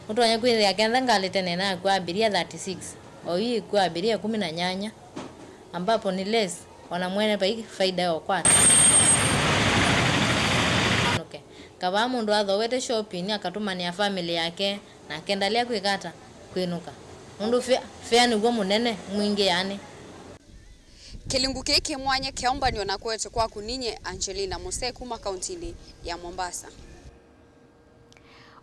Utonya kwithia kenda ngalite nena kwa abiria 36 o hii kwa abiria 18 ambapo ni less wanamwene pa faida yao kwata. Okay. Kaba mundu athowete shopping akatumania family yake na kendalia kwikata kwinuka. Mundu fea niguo munene mwingi yani. Kilungu kiki mwanya kiombanio na kwete kwa kuninye Angelina Mose kuma kauntini ya Mombasa.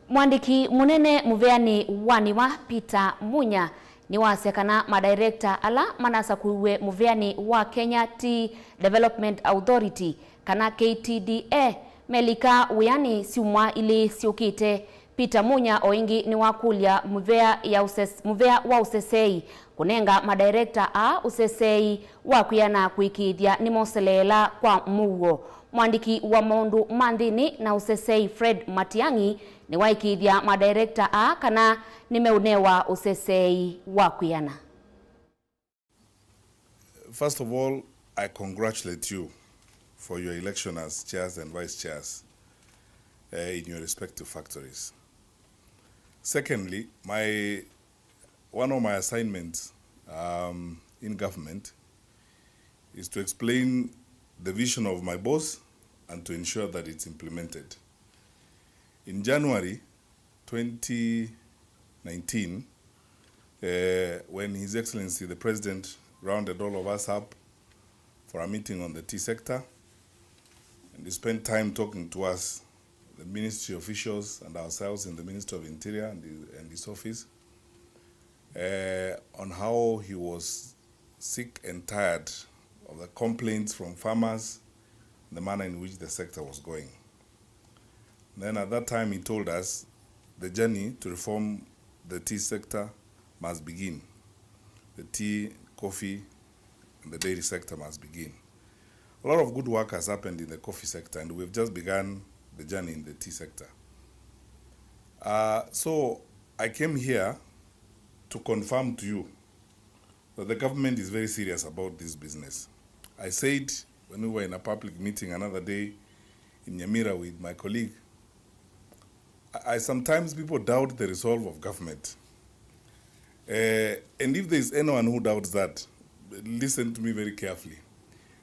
Mwandiki munene muveani wani wa Peter Munya ni wasekana madirector ala manasa kuwe muveani wa Kenya Tea Development Authority kana KTDA melika uyani siumwa ili siukite. Peter Munya oingi ni wakulia muvea wa usesei kunenga madirector a usesei wa kuyana kuikithia ni moselela kwa Mauvoo. Mwandiki wa maundu mandhini na usesei Fred Matiangi ni waikithia madirector a kana nimeunewa usesei wa kuyana. First of all, I congratulate you for your election as chairs and vice chairs in your respective factories. Secondly, one of my assignments in government is to explain the vision of my boss and to ensure that it's implemented. In January 2019, when His Excellency the President rounded all of us up for a meeting on the tea sector, and he spent time talking to us, the ministry officials and ourselves in the Ministry of Interior and his office, on how he was sick and tired of the complaints from farmers and the manner in which the sector was going. Then at that time he told us the journey to reform the tea sector must begin. The tea, coffee, and the dairy sector must begin. A lot of good work has happened in the coffee sector, and we've just begun the journey in the tea sector. So I came here to confirm to you that the government is very serious about this business. I said when we were in a public meeting another day in Nyamira with my colleague, I sometimes people doubt the resolve of government. And if there is anyone who doubts that, listen to me very carefully.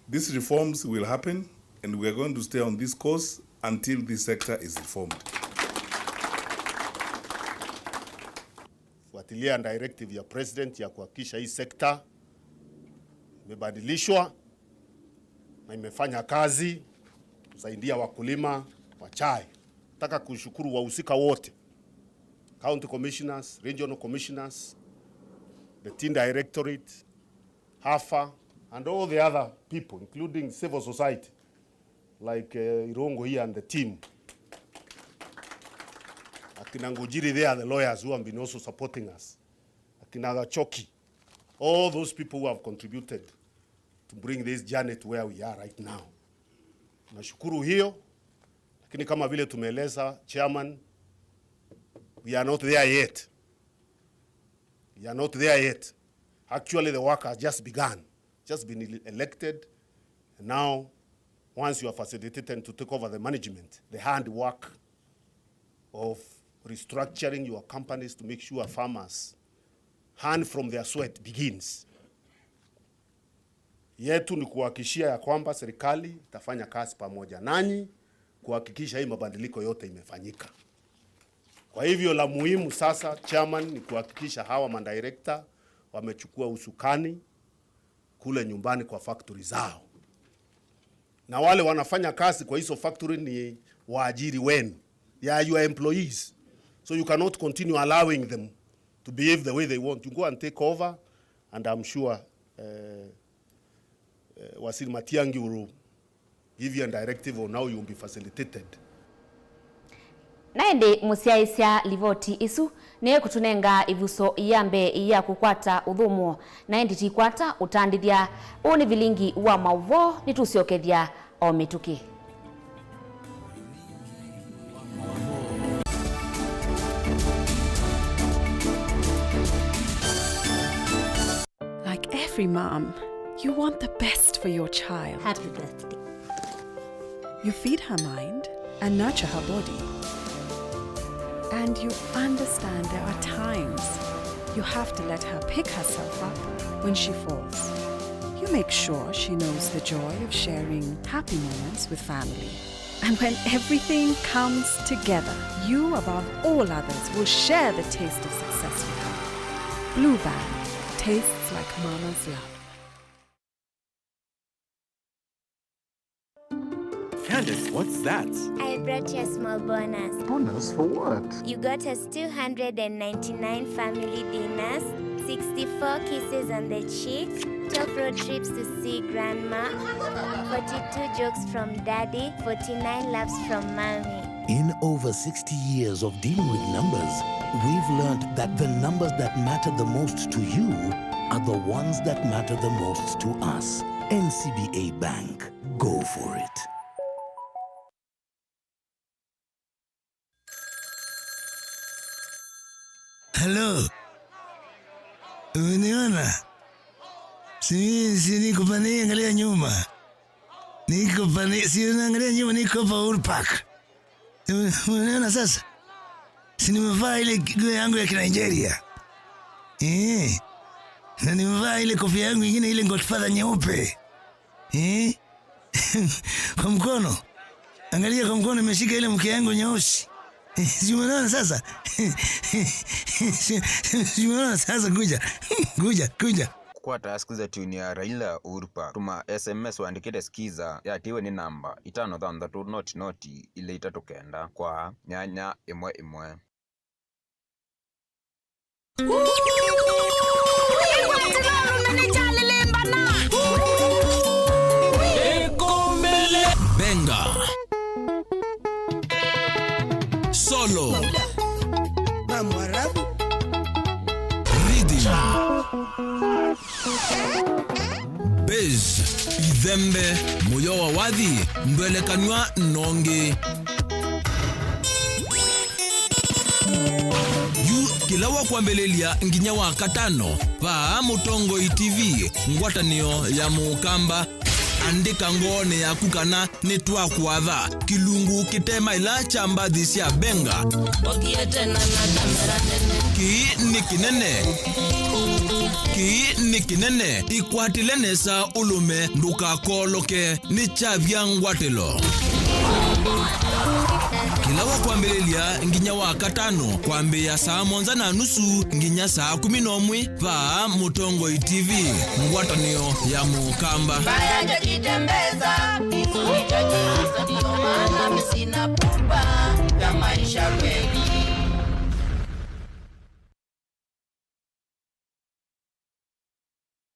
These reforms will happen, and we are going to stay on this course until this sector is reformed. Fuatilia directive ya president ya kuhakikisha hii sekta imebadilishwa na imefanya kazi kusaidia wakulima wa chai. Nataka kushukuru wahusika wote, county commissioners, regional commissioners, the tea directorate, HAFA, and all the other people, including civil society, like Irongo here and the team. Akina Ngujiri, they are the lawyers who have been also supporting us. Akina Choki, all those people who have contributed to bring this journey to where we are right now. Nashukuru hiyo, lakini kama vile tumeeleza chairman, we are not there yet. We are not there yet. Actually, the work has just begun, just been elected, and now once you are facilitated to take over the management, the handwork of restructuring your companies to make sure farmers hand from their sweat begins. Yetu ni kuhakikishia ya kwamba serikali itafanya kazi pamoja nanyi kuhakikisha hii mabadiliko yote imefanyika. Kwa hivyo la muhimu sasa, chairman, ni kuhakikisha hawa mandirector wamechukua usukani kule nyumbani kwa factory zao. Na wale wanafanya kazi kwa hizo factory ni waajiri wenu. They are your employees. So you cannot continue allowing them to behave the way they want. You go and take over, and I'm sure Waziri Matiangi will give you a directive on how you will be facilitated. Naende musiaisya livoti isu ne kutunenga ivuso iyambe ya kukwata udhumo naende tikwata utandithia uni Vilingi wa Mauvoo nitusiokethia o mituki. Like every mom, you want the best for your child. Happy birthday. You feed her mind and nurture her body. And And you understand there are times you have to let her pick herself up when she falls. You make sure she knows the joy of sharing happy moments with family. And when everything comes together, you above all others will share the taste of success with her. Blue Band tastes like mama's love. Candace, what's that? I brought you a small bonus. Bonus for what? You got us 299 family dinners, 64 kisses on the cheek, 12 road trips to see grandma, 42 jokes from daddy, 49 laughs from mommy. In over 60 years of dealing with numbers, we've learned that the numbers that matter the most to you are the ones that matter the most to us. NCBA Bank. Go for it. Hello. Uniona? Si niko pani angalia nyuma. Niko pani, si unaangalia nyuma, niko pa Urpak. Uniona sasa? Si nimevaa ile nguo yangu ya Nigeria. Na nimevaa ile kofia yangu nyingine ile Godfather nyeupe. Kwa mkono. Angalia kwa mkono nimeshika ile mke yangu nyeusi. Si unaona sasa? Si unaona sasa, kuja. Kwa taskiza tuni ya Raila Urpa tuma SMS waandikite skiza ya tiwe ni namba 533 ile itatokenda kwa nyanya imwe. Benga Solo Rhythm Bez Idhembe Moyo wa wadhi Mbele kanywa nonge Kilawa kwa mbelelia nginya wa katano pa Mutongo ITV ngwatanio ya Mukamba andika ngone ya kukana netwa kuadha kilungu kitema ila chamba dhisia benga ki ni kinene ikwatilenesa ulume nduka koloke ni chavya ngwatelo Kilawa kwa mbelelia nginya wa katano kwa mbe ya saa 1:30 nginya saa 11 pa Mutongo ITV ngwatanio ya Mukamba Baya jitembeza Izo itajuza Ndio maana misina pupa Ya maisha kweli